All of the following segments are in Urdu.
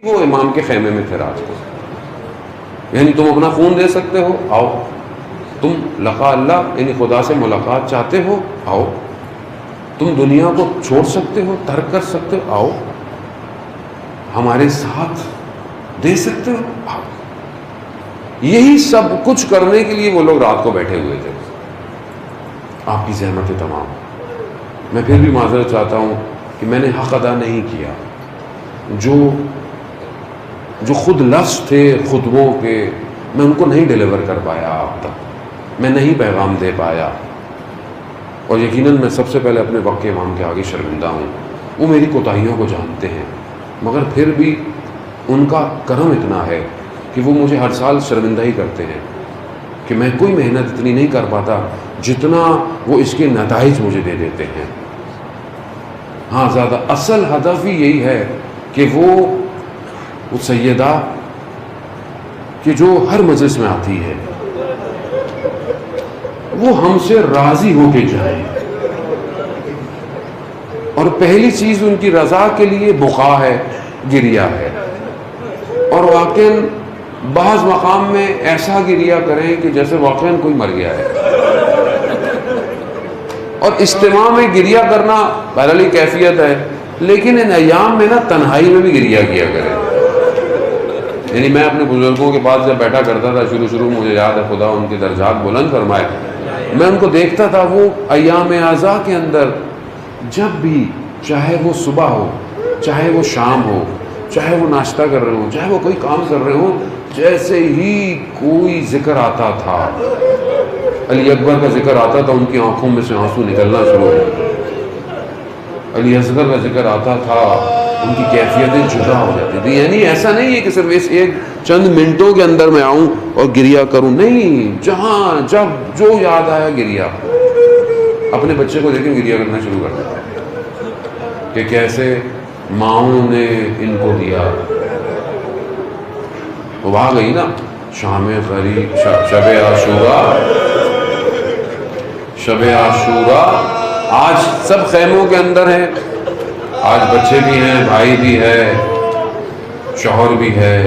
وہ امام کے خیمے میں تھے رات کو. یعنی تم اپنا خون دے سکتے ہو, آؤ. تم لقاء اللہ یعنی خدا سے ملاقات چاہتے ہو, آؤ. تم دنیا کو چھوڑ سکتے ہو, ترک کر سکتے ہو, آؤ. ہمارے ساتھ دے سکتے ہو, آؤ. یہی سب کچھ کرنے کے لیے وہ لوگ رات کو بیٹھے ہوئے تھے. آپ کی زحمتیں تمام. میں پھر بھی معذرت چاہتا ہوں کہ میں نے حق ادا نہیں کیا. جو خود لفظ تھے خطبوں کے, میں ان کو نہیں ڈیلیور کر پایا آپ تک, میں نہیں پیغام دے پایا. اور یقیناً میں سب سے پہلے اپنے وقت کے امام کے آگے شرمندہ ہوں. وہ میری کوتاہیوں کو جانتے ہیں, مگر پھر بھی ان کا کرم اتنا ہے کہ وہ مجھے ہر سال شرمندہ ہی کرتے ہیں کہ میں کوئی محنت اتنی نہیں کر پاتا جتنا وہ اس کے نتائج مجھے دے دیتے ہیں. ہاں, زیادہ اصل ہدف ہی یہی ہے کہ وہ سیدہ کہ جو ہر مجلس میں آتی ہے وہ ہم سے راضی ہو کے جائیں. اور پہلی چیز ان کی رضا کے لیے بقا ہے, گریہ ہے. اور واقعاً بعض مقام میں ایسا گریہ کریں کہ جیسے واقعاً کوئی مر گیا ہے. اور اجتماع میں گریہ کرنا بہرحال کیفیت ہے, لیکن ان ایام میں نا تنہائی میں بھی گریہ کیا کریں. یعنی میں اپنے بزرگوں کے پاس جب بیٹھا کرتا تھا شروع مجھے یاد ہے, خدا ان کے درجات بلند فرمائے, میں ان کو دیکھتا تھا وہ ایام اعزاء کے اندر جب بھی, چاہے وہ صبح ہو, چاہے وہ شام ہو, چاہے وہ ناشتہ کر رہے ہوں, چاہے وہ کوئی کام کر رہے ہوں, جیسے ہی کوئی ذکر آتا تھا, علی اکبر کا ذکر آتا تھا, ان کی آنکھوں میں سے آنسو نکلنا شروع ہو. علی اصغر کا ذکر آتا تھا, ان کی کیفیتیں جدا ہو جاتی تھی. یعنی ایسا نہیں ہے کہ صرف اس ایک چند منٹوں کے اندر میں آؤں اور گریہ کروں, نہیں, جہاں جب جو یاد آیا گریہ. اپنے بچے کو دیکھیں گریہ کرنا شروع کر دیتا کہ کیسے ماؤں نے ان کو دیا. وہ آ گئی نا شام غریب, شب عاشورہ. آج سب خیموں کے اندر ہیں, آج بچے بھی ہیں, بھائی بھی ہے, شوہر بھی ہے,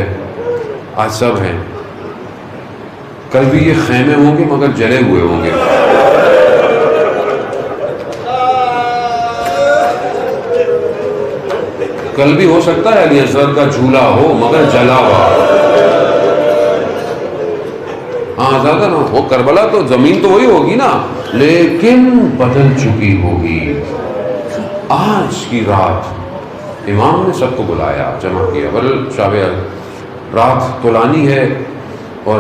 آج سب ہیں. کل بھی یہ خیمے ہوں گے مگر جلے ہوئے ہوں گے. کل بھی ہو سکتا ہے علی اصغر کا جھولا ہو مگر جلا ہوا. ہاں, زیادہ نہ وہ کربلا تو زمین تو وہی ہوگی نا, لیکن بدل چکی ہوگی. آج کی رات امام نے سب کو بلایا, جمع کیا. شب رات طولانی ہے اور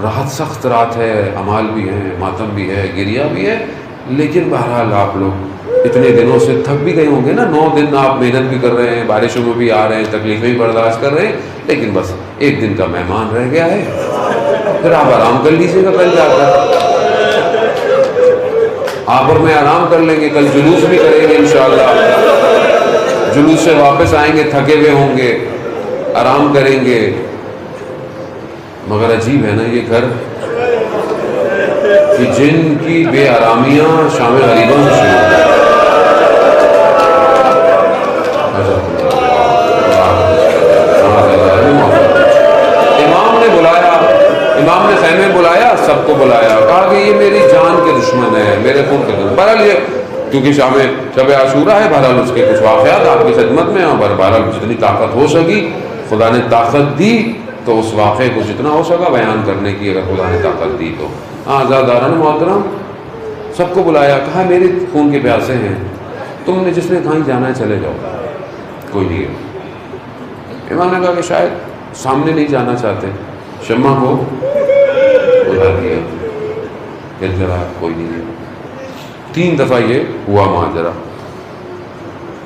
رات سخت رات ہے, اعمال بھی ہیں, ماتم بھی ہے, گریہ بھی ہے, لیکن بہرحال آپ لوگ اتنے دنوں سے تھک بھی گئے ہوں گے نا. 9 دن آپ محنت بھی کر رہے ہیں, بارشوں میں بھی آ رہے ہیں, تکلیفیں بھی برداشت کر رہے ہیں, لیکن بس ایک دن کا مہمان رہ گیا ہے, پھر آپ آرام کر لیجیے گا. کل جا کر آپ اور میں آرام کر لیں گے, کل جلوس بھی کریں گے انشاءاللہ. جلوس سے واپس آئیں گے, تھکے ہوئے ہوں گے, آرام کریں گے. مگر عجیب ہے نا یہ گھر کہ جن کی بے آرامیاں شام غریبہ سے شروع ہوئی. امام نے خیمے بلایا, سب کو بلایا, کہا کہ یہ میری جان کے دشمن ہے, میرے خون کے دشمن. بہرحال یہ کیونکہ شب عاشورہ ہے, بہرحال اس کے کچھ واقعات آپ کی خدمت میں, اور بہرحال جتنی طاقت ہو سکی خدا نے طاقت دی تو اس واقعے کو جتنا ہو سکا بیان کرنے کی اگر خدا نے طاقت دی تو. آزاداران محترم, سب کو بلایا, کہا میرے خون کے پیاسے ہیں, تم نے جس نے کہیں جانا ہے چلے جاؤ, کوئی نہیں ہے. امام نے کہا کہ شاید سامنے نہیں جانا چاہتے. شمع کو بلا دیا کہ ذرا کوئی نہیں ہے. 3 دفعہ یہ ہوا ماجرا.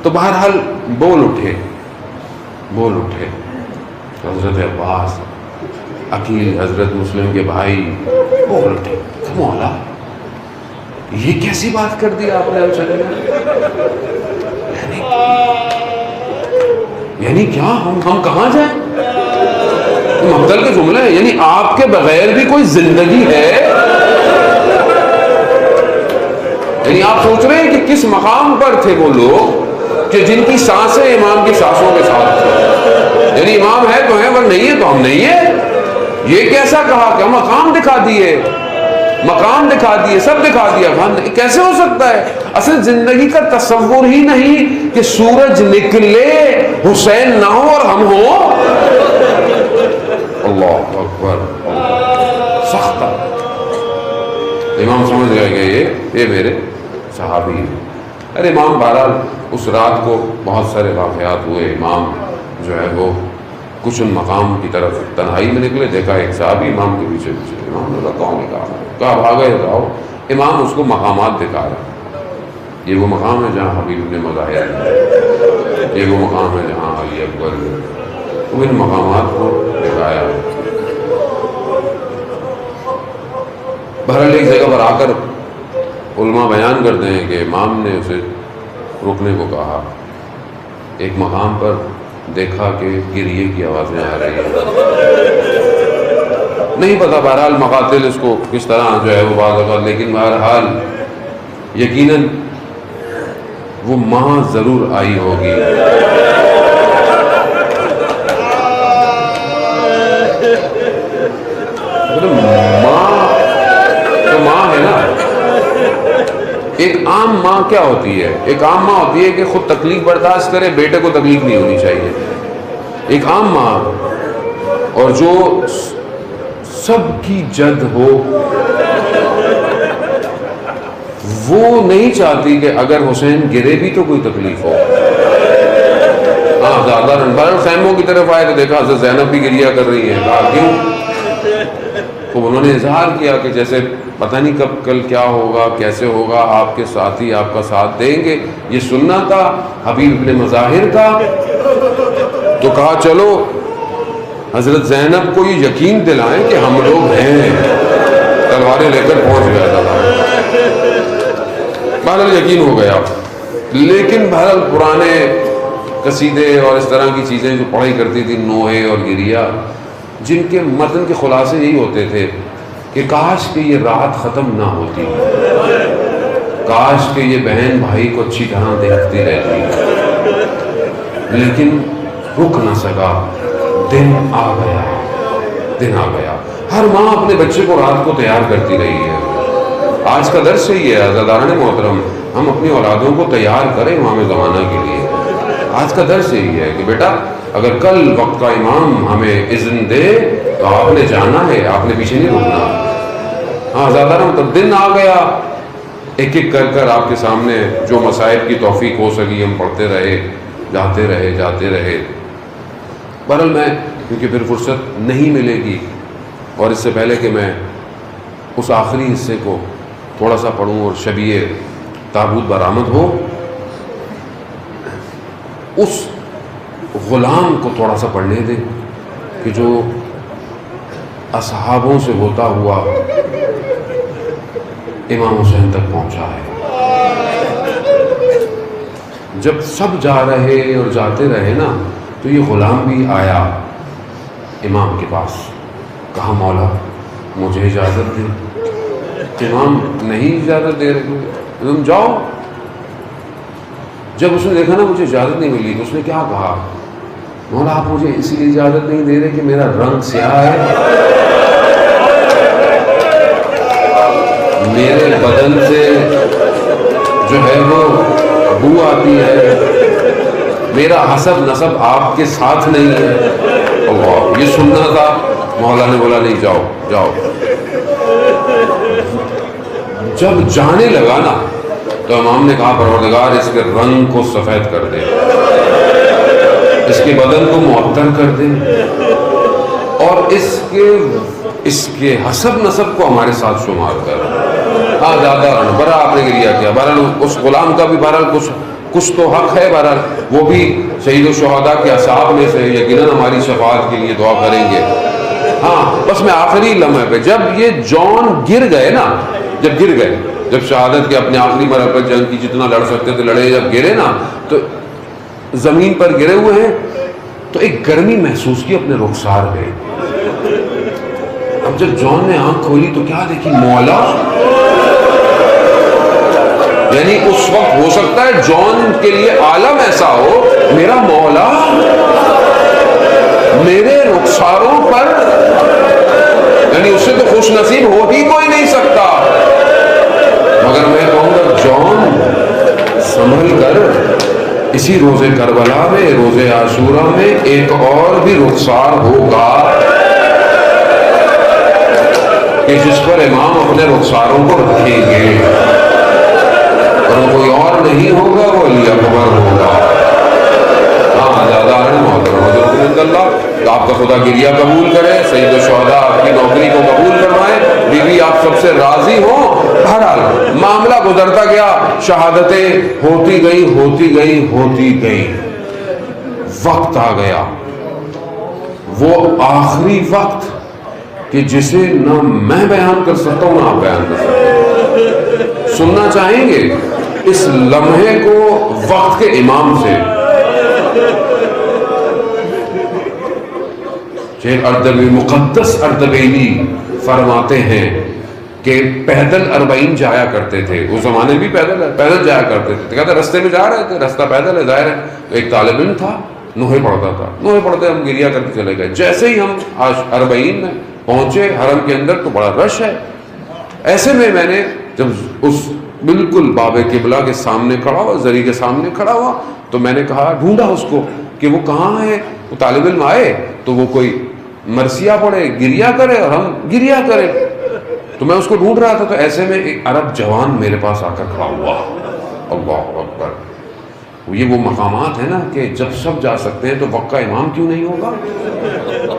تو بہرحال بول اٹھے حضرت عباس, عقیل حضرت مسلم کے بھائی بول اٹھے, مولا یہ کیسی بات کر دی آپ نے ہم سے, یعنی کیا ہم کہاں جائیں؟ مقتل کے جملے ہیں, یعنی آپ کے بغیر بھی کوئی زندگی ہے؟ یعنی آپ سوچ رہے ہیں کہ کس مقام پر تھے وہ لوگ کہ جن کی سانسیں امام کی سانسوں کے ساتھ تھیں. یعنی امام ہے تو ہے، ورنہ نہیں ہے تو ہم نہیں ہیں. یہ کیسا کہا کہ مقام دکھا دیے، مقام دکھا دیے، سب دکھا دیا. کیسے ہو سکتا ہے؟ اصل زندگی کا تصور ہی نہیں کہ سورج نکلے حسین نہ ہو اور ہم ہوں. اللہ اکبر، سخت. امام سمجھ گئے کہ یہ میرے صحابی ہیں. ارے امام بہرحال اس رات کو بہت سارے واقعات ہوئے. امام جو ہے وہ کچھ ان مقام کی طرف تنہائی میں نکلے، دیکھا ایک صحابی امام کے پیچھے پیچھے. امام نے کہا کون ہے؟ کہا بھاگے جاؤ. امام اس کو مقامات دکھا رہا. یہ وہ مقام ہے جہاں حبیب ابن مظاہر ہے، یہ وہ مقام ہے جہاں علی اکبر ہے. وہ ان مقامات کو دکھایا. بہرحال ایک جگہ پر آ کر علماء بیان کرتے ہیں کہ امام نے اسے رکنے کو کہا. ایک مقام پر دیکھا کہ گریے کی آوازیں آ رہی ہیں. نہیں پتا بہرحال مقاتل اس کو کس طرح جو ہے وہ بعض اوقات، لیکن بہرحال یقیناً وہ ماں ضرور آئی ہوگی. ماں تو ماں ہے نا. ایک عام ماں کیا ہوتی ہے؟ ایک عام ماں ہوتی ہے کہ خود تکلیف برداشت کرے، بیٹے کو تکلیف نہیں ہونی چاہیے. ایک عام ماں اور جو سب کی جد ہو، وہ نہیں چاہتی کہ اگر حسین گرے بھی تو کوئی تکلیف ہو. ہاں زیادہ بہرحال خیموں کی طرف آئے تو دیکھا حضرت زینب بھی گریہ کر رہی ہیں. کہا کیوں؟ تو انہوں نے اظہار کیا کہ جیسے پتہ نہیں کب کل کیا ہوگا، کیسے ہوگا، آپ کے ساتھی آپ کا ساتھ دیں گے. یہ سننا تھا حبیب ابن مظاہر کا. تو کہا چلو حضرت زینب کو یہ یقین دلائیں کہ ہم لوگ ہیں. تلواریں لے کر پہنچ گیا تھا. بہرحال یقین ہو گیا. لیکن بہرحال پرانے قصیدے اور اس طرح کی چیزیں جو پڑھی کرتی تھی، نوحے اور گریہ، جن کے متن کے خلاصے یہی ہوتے تھے کہ کاش کہ یہ رات ختم نہ ہوتی، کاش کہ یہ بہن بھائی کو اچھی طرح دیکھتی رہتی، لیکن رک نہ سکا. دن آ گیا، دن آ گیا. ہر ماں اپنے بچے کو رات کو تیار کرتی رہی ہے. آج کا درس یہی ہے عزیزان محترم، ہم اپنی اولادوں کو تیار کریں امام زمانہ کے لیے. آج کا درس یہی ہے کہ بیٹا اگر کل وقت کا امام ہمیں اذن دے تو آپ نے جانا ہے، آپ نے پیچھے نہیں رکنا. ہاں زیادہ مطلب دن آ گیا. ایک ایک کر کر آپ کے سامنے جو مصائب کی توفیق ہو سکی ہم پڑھتے رہے، جاتے رہے. بہرحال میں کیونکہ پھر فرصت نہیں ملے گی، اور اس سے پہلے کہ میں اس آخری حصے کو تھوڑا سا پڑھوں اور شبیہ تابوت برآمد ہو، اس غلام کو تھوڑا سا پڑھنے دیں کہ جو اصحابوں سے ہوتا ہوا امام حسین تک پہنچا ہے. جب سب جا رہے اور جاتے رہے نا تو یہ غلام بھی آیا امام کے پاس. کہا مولا مجھے اجازت دے. امام نہیں اجازت دے رہے، تم جاؤ. جب اس نے دیکھا نا مجھے اجازت نہیں ملی تو اس نے کیا کہا؟ مولا آپ مجھے اسی لیے اجازت نہیں دے رہے کہ میرا رنگ سیاہ ہے، میرے بدن سے جو ہے وہ بو آتی ہے، میرا حسب نسب آپ کے ساتھ نہیں ہے. اللہ، یہ سننا تھا. مولا نے بولا نہیں، جاؤ جاؤ. جب جانے لگا نا تو امام نے کہا پروردگار اس کے رنگ کو سفید کر دے، اس کے بدن کو معطر کر دے، اور اس کے حسب نسب کو ہمارے ساتھ شمار کر. ہاں زیادہ بڑا آپ نے گریہ کیا. بہرحال اس غلام کا بھی بہرحال کچھ تو حق ہے. بہرحال وہ بھی شہید الشہداء کے اصحاب میں سے، یقیناً ہماری شفاعت کے لیے دعا کریں گے. ہاں بس میں آخری لمحے پہ جب یہ جون گر گئے نا، جب گر گئے، جب شہادت کے اپنے آخری مرحلے پر جنگ کی جتنا لڑ سکتے تھے لڑے، جب گرے نا تو زمین پر گرے ہوئے ہیں تو ایک گرمی محسوس کی اپنے رخسار پہ. اب جب جون نے آنکھ کھولی تو کیا دیکھی؟ مولا. یعنی اس وقت ہو سکتا ہے جون کے لیے عالم ایسا ہو، میرا مولا. میرے رخساروں پر، یعنی اس سے تو خوش نصیب ہو ہی کوئی نہیں سکتا، مگر میں کہوں گا جان سنبھل کر، اسی روز کربلا میں، روز عاشورہ میں ایک اور بھی رخسار ہوگا کہ جس پر امام اپنے رخساروں کو رکھیں گے، اور وہ کوئی اور نہیں ہوگا، وہ علی اکبر ہوگا۔ اللہ آپ کا خدا گریہ قبول کرے، سید الشہداء آپ کی نوکری کو قبول فرمائے، بیوی آپ سب سے راضی ہوں۔ بہرحال معاملہ گزرتا گیا، شہادتیں ہوتی گئی ہوتی گئی ہوتی گئی، وقت آ گیا، وہ آخری وقت کہ جسے نہ میں بیان کر سکتا ہوں نہ آپ بیان کر سکتے ہیں۔ سننا چاہیں گے اس لمحے کو وقت کے امام سے؟ مقدس اردبیلی فرماتے ہیں کہ پیدل 40 جایا کرتے تھے، اس زمانے بھی پیدل جایا کرتے تھے، کہتے رستے میں جا رہے تھے، رستہ پیدل ہے ظاہر ہے، ایک طالب علم تھا، نوحے پڑھتا تھا، نوحے پڑھتے ہم گریہ کر کے چلے گئے۔ جیسے ہی ہم 40 میں پہنچے حرم کے اندر تو بڑا رش ہے، ایسے میں نے جب اس بالکل باب قبلہ کے سامنے کھڑا ہوا، زری کے سامنے کھڑا ہوا، تو میں نے کہا، ڈھونڈا اس کو کہ وہ کہاں ہے، وہ طالب علم آئے تو وہ کوئی مرثیہ پڑھے، گریہ کرے اور ہم گریہ کریں، تو میں اس کو ڈھونڈ رہا تھا، تو ایسے میں ایک عرب جوان میرے پاس آ کر کھڑا ہوا۔ اللہ اکبر، یہ وہ مقامات ہیں نا کہ جب سب جا سکتے ہیں تو وقت کا امام کیوں نہیں ہوگا؟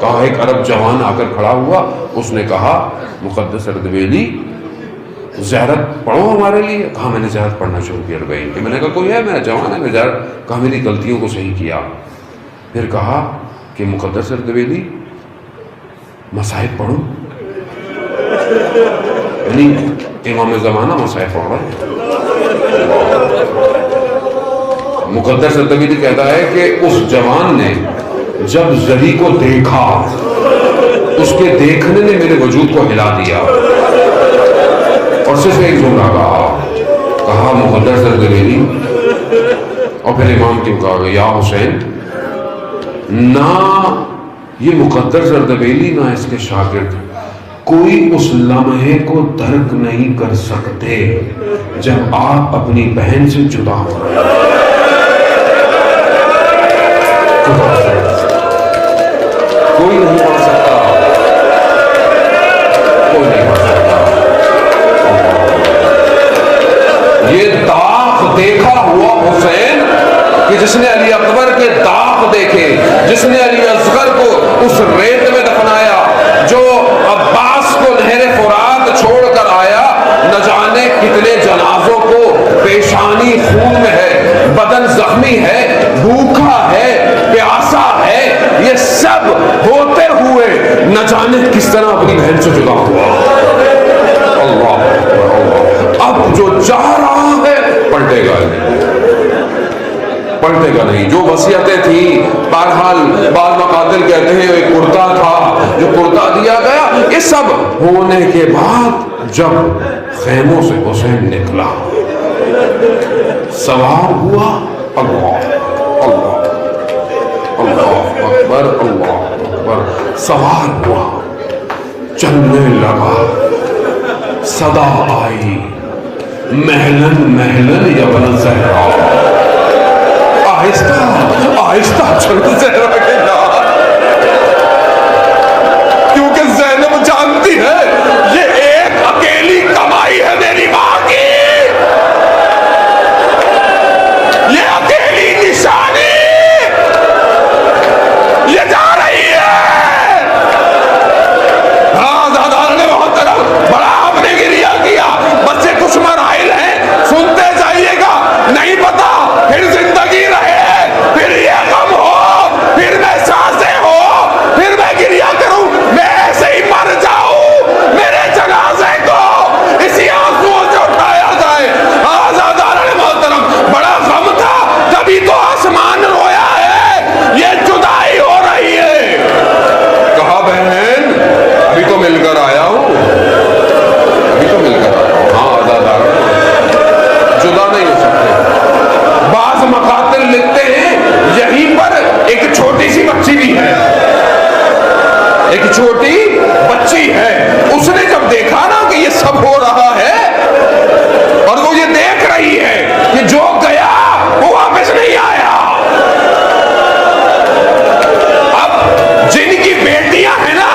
کہا ایک عرب جوان آ کر کھڑا ہوا، اس نے کہا مقدس اردبیلی زیارت پڑھو ہمارے لیے۔ کہا میں نے زیارت پڑھنا شروع کیا 40 کی، میں نے کہا کوئی ہے، میں جوان ہے، میں زیارت، کہا میری غلطیوں کو صحیح کیا۔ پھر کہا کہ مقدس اردبیلی مصائب پڑھو، یعنی امام زمانہ مصائب پڑھ رہا ہے۔ مقدس اردبیلی کہتا ہے کہ اس جوان نے جب زری کو دیکھا، اس کے دیکھنے نے میرے وجود کو ہلا دیا، اور صرف ایک جملہ کہا مقدس اردبیلی، اور پھر امام کیوں کہا یا حسین، نہ یہ مقدس اردبیلی نہ اس کے شاگرد کوئی اس لمحے کو درک نہیں کر سکتے جب آپ اپنی بہن سے جدا ہو رہے ہیں۔ کوئی نہیں پڑھ سکتا، کوئی نہیں پڑھ سکتا۔ یہ داغ دیکھا ہوا حسین کہ جس نے علی اکبر کے داغ دیکھے، جس نے علی اصغر کو اس ریت میں دفنایا، جو عباس کو نہر فرات چھوڑ کر آیا، نہ جانے کتنے جنازوں کو پیشانی خون میں ہے، بدن زخمی ہے، بھوکا ہے، پیاسا ہے، یہ سب ہوتے ہوئے نہ جانے کس طرح اپنی بہن سے جدا ہوا۔ اللہ، اب جو جا رہا ہے پلٹے گا نہیں۔ جو وصیتیں تھیں، بہرحال بعض مقاتل کہتے ہیں ایک کرتا تھا جو کرتا دیا گیا، یہ سب ہونے کے بعد جب خیموں سے حسین نکلا، سوار ہوا، اللہ اللہ اللہ اکبر، اللہ اکبر، سوار ہوا، چلنے لگا، صدا آئی محلن محلن یا ابن زہرا، آہستہ آہستہ چلو زہرا کے نام، کیونکہ زینب جانتی ہے یہ ایک اکیلی کمائی ہے میری ماں کی، یہ اکیلی نشانی، یہ جا رہی ہے۔ ہاں زادار نے بہت بڑا آپ نے گریہ کیا، بچے کچھ مراحل ہیں، سنتے جائیے گا، نہیں پتا پھر زندگی رہے، پھر یہ غم ہو، پھر ایک چھوٹی بچی ہے، اس نے جب دیکھا نا کہ یہ سب ہو رہا ہے اور وہ یہ دیکھ رہی ہے کہ جو گیا وہ واپس نہیں آیا. اب جن کی بیٹیاں ہیں نا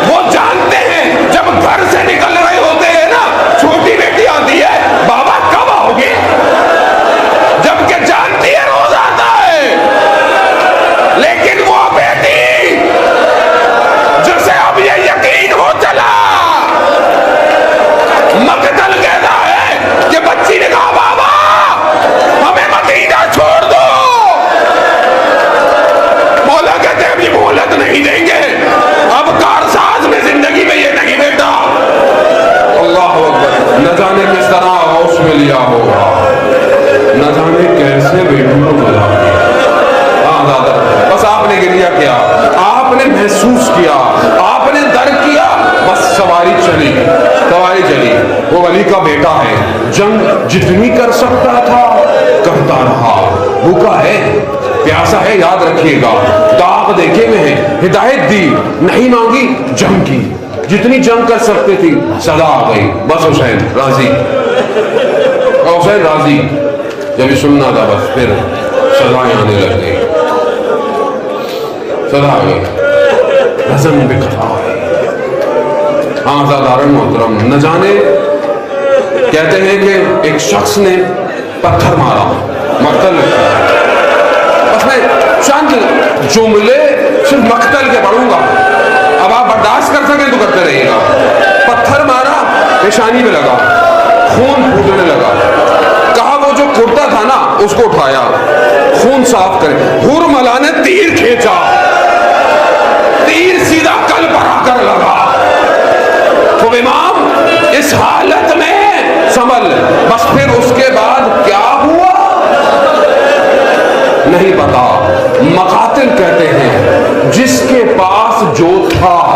وہ جانتے ہیں جب گھر سے نکل رہے ہوتے ہیں نا چھوٹی بیٹی آتی ہے بابا کب آؤ گے، جبکہ جانتی ہے روز آتا ہے. لیکن وہ بیٹی جسے اب یہ یقین ہو چلا، مقتل کہتا ہے کہ بچی نے کہا بابا ہمیں مدینہ چھوڑ دو. مولا کہتے ابھی مہلت نہیں دیں گے، اب کارساز میں زندگی میں یہ نہیں بیٹا. اللہ اکبر. نہ جانے کس طرح ہوش میں لیا ہوگا، نہ جانے کیسے بیٹوں کو ملا. ہاں دادا بس آپ نے گریہ کیا، آپ نے محسوس کیا، آپ نے درک کیا، بس سواری چلی. وہ ولی کا بیٹا ہے، جنگ جتنی کر سکتا تھا کرتا رہا. بھوکا ہے، پیاسا ہے، یاد رکھیے گا، داغ دیکھے ہوئے ہیں، ہدایت دی نہیں مانگی، جنگ کی. جتنی جنگ کر سکتے تھی سزا آ گئی. بس حسین راضی، حسین راضی. جب یہ سننا تھا بس پھر سزائیں آنے لگ گئی. سزا آ گئی، رزم بکھرا ہے. ہاں زادارن محترم، نہ جانے کہتے ہیں کہ ایک شخص نے پتھر مارا، مقتل. بس میں چند جملے صرف مقتل کے پڑھوں گا، اب آپ برداشت کر سکیں تو کرتے رہیے گا. پتھر مارا، پیشانی میں لگا، خون پھوٹنے لگا. کہا وہ جو کرتا تھا نا اس کو اٹھایا، خون صاف کرے. ہرملا نے تیر کھینچا، تیر سیدھا کل پر آ کر لگا. تو امام اس حالت میں سنبھل. بس پھر اس کے بعد کیا ہوا نہیں پتا. مقاتل کہتے ہیں جس کے پاس جو تھا